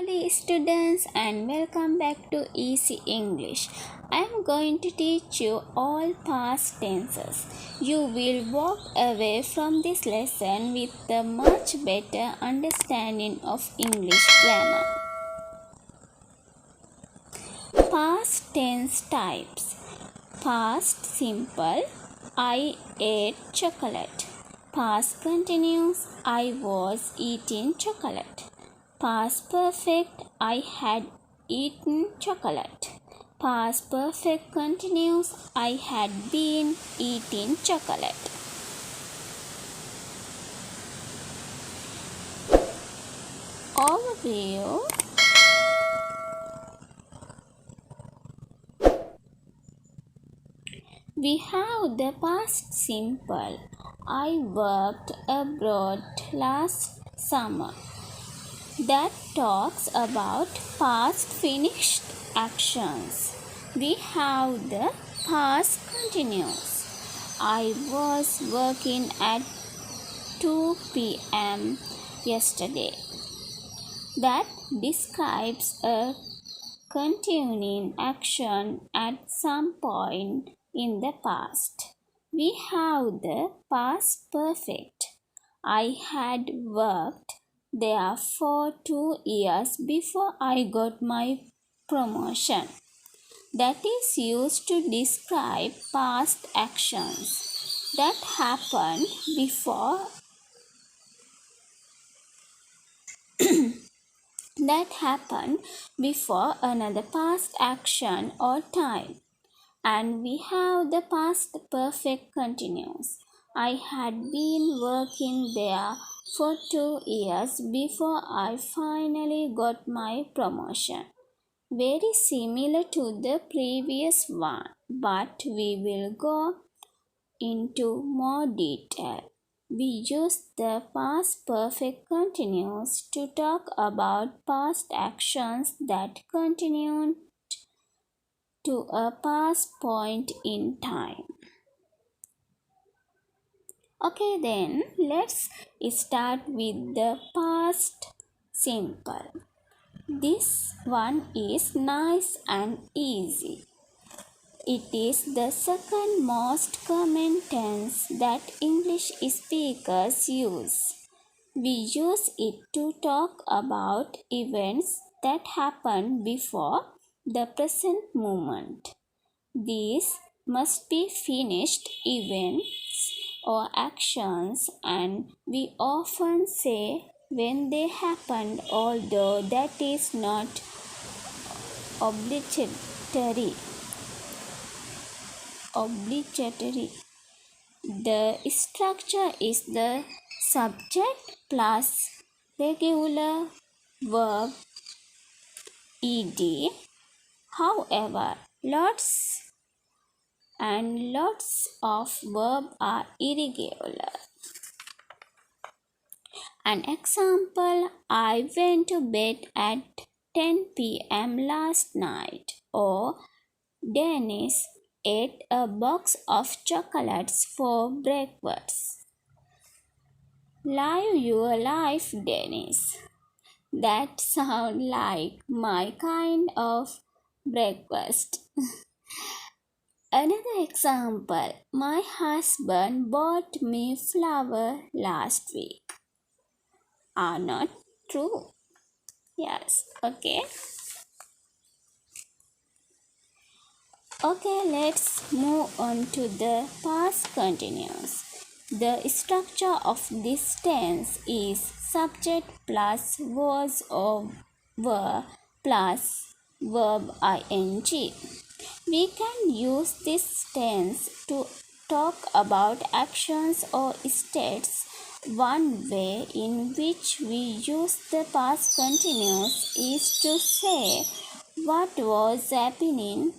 dear students, and welcome back to Easy English. I am going to teach you all past tenses. You will walk away from this lesson with a much better understanding of English grammar. Past tense types. Past simple, I ate chocolate. Past continuous, I was eating chocolate. Past perfect, I had eaten chocolate. Past perfect continuous, I had been eating chocolate. Overview. We have the past simple. I worked abroad last summer. That talks about past finished actions. We have the past continuous. I was working at 2 p.m. yesterday. That describes a continuing action at some point in the past. We have the past perfect. I had worked there for 2 years before I got my promotion. That is used to describe past actions that happened before another past action or time. And we have the past perfect continuous. I had been working there for 2 years before I finally got my promotion. Very similar to the previous one, but we will go into more detail. We use the past perfect continuous to talk about past actions that continued to a past point in time. Okay, then let's start with the past simple. This one is nice and easy. It is the second most common tense that English speakers use. We use it to talk about events that happened before the present moment. These must be finished events or actions, and we often say when they happened, although that is not obligatory. The structure is the subject plus regular verb ed. However, lots of verbs are irregular. An example, I went to bed at 10 p.m. last night, or Dennis ate a box of chocolates for breakfast. Live your life, Dennis. That sounds like my kind of breakfast. Another example, my husband bought me flowers last week. Are not true? Yes, okay. Okay, let's move on to the past continuous. The structure of this tense is subject plus was or were plus verb ing. We can use this tense to talk about actions or states. One way in which we use the past continuous is to say what was happening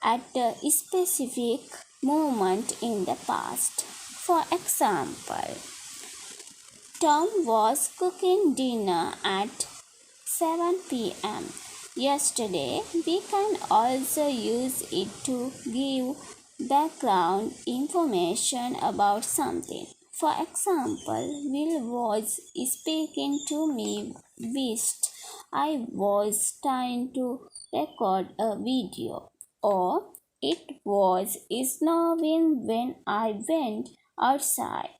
at a specific moment in the past. For example, Tom was cooking dinner at 7 p.m. yesterday. We can also use it to give background information about something. For example, Will was speaking to me whilst I was trying to record a video. Or it was snowing when I went outside.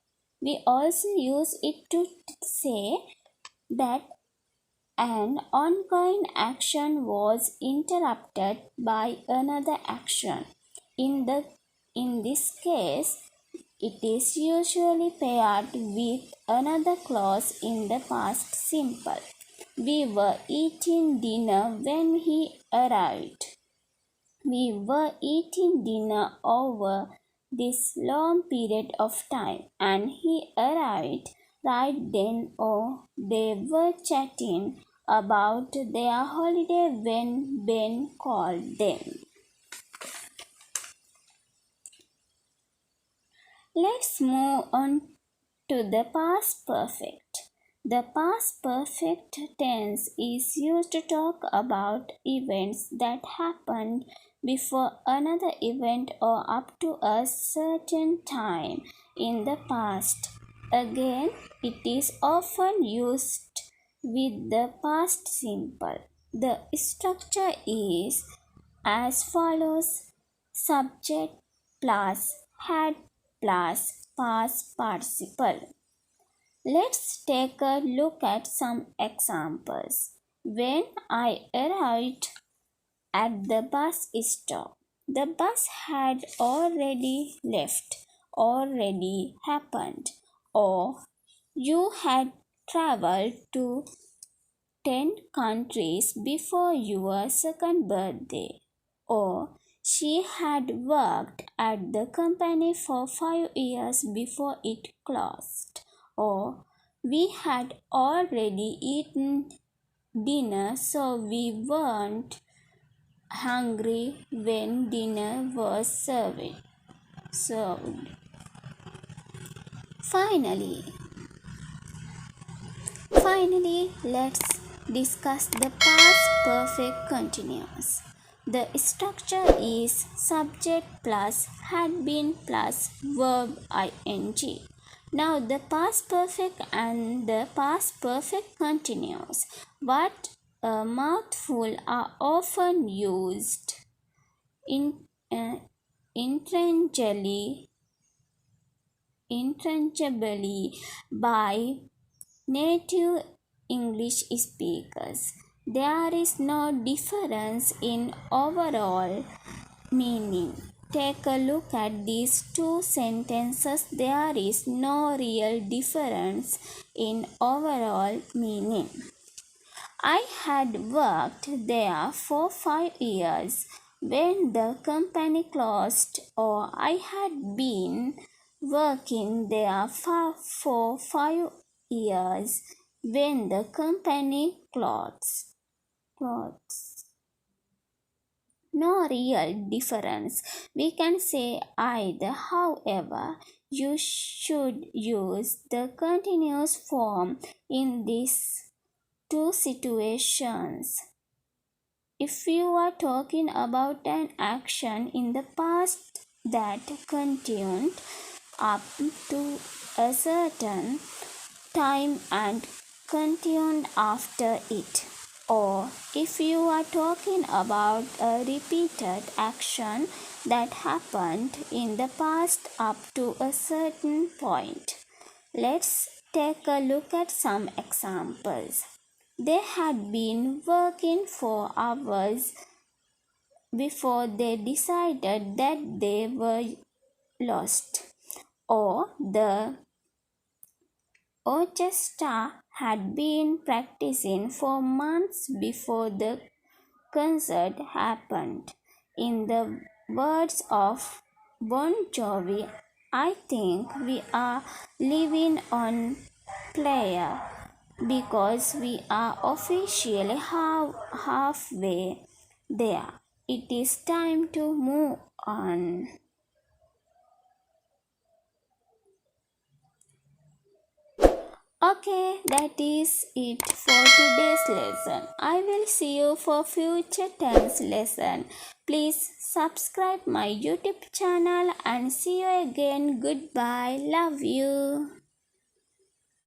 We also use it to say that an ongoing action was interrupted by another action. In, the, in this case, it is usually paired with another clause in the past simple. We were eating dinner when he arrived. We were eating dinner over this long period of time, and he arrived right then. Or they were chatting about their holiday when Ben called them. Let's move on to the past perfect. The past perfect tense is used to talk about events that happened before another event or up to a certain time in the past. Again, it is often used with the past simple. The structure is as follows: subject plus had plus past participle. Let's take a look at some examples. When I arrived at the bus stop, the bus had already left, already happened, or you had traveled to 10 countries before your second birthday, or she had worked at the company for 5 years before it closed, or we had already eaten dinner so we weren't hungry when dinner was served. Finally, let's discuss the past perfect continuous. The structure is subject plus had been plus verb ing. Now the past perfect and the past perfect continuous. What a mouthful are often used interchangeably by native English speakers. There is no difference in overall meaning. Take a look at these two sentences. There is no real difference in overall meaning. I had worked there for 5 years when the company closed, or I had been working there for 5 years when the company closed. No real difference. We can say either. However, you should use the continuous form in these two situations. If you are talking about an action in the past that continued up to a certain time and continued after it, or if you are talking about a repeated action that happened in the past up to a certain point. Let's take a look at some examples. They had been working for hours before they decided that they were lost, or the orchestra had been practicing for months before the concert happened. In the words of Bon Jovi, I think we are living on player because we are officially halfway there. It is time to move on. Okay, that is it for today's lesson. I will see you for future tense lesson. Please subscribe my YouTube channel and see you again. Goodbye. Love you.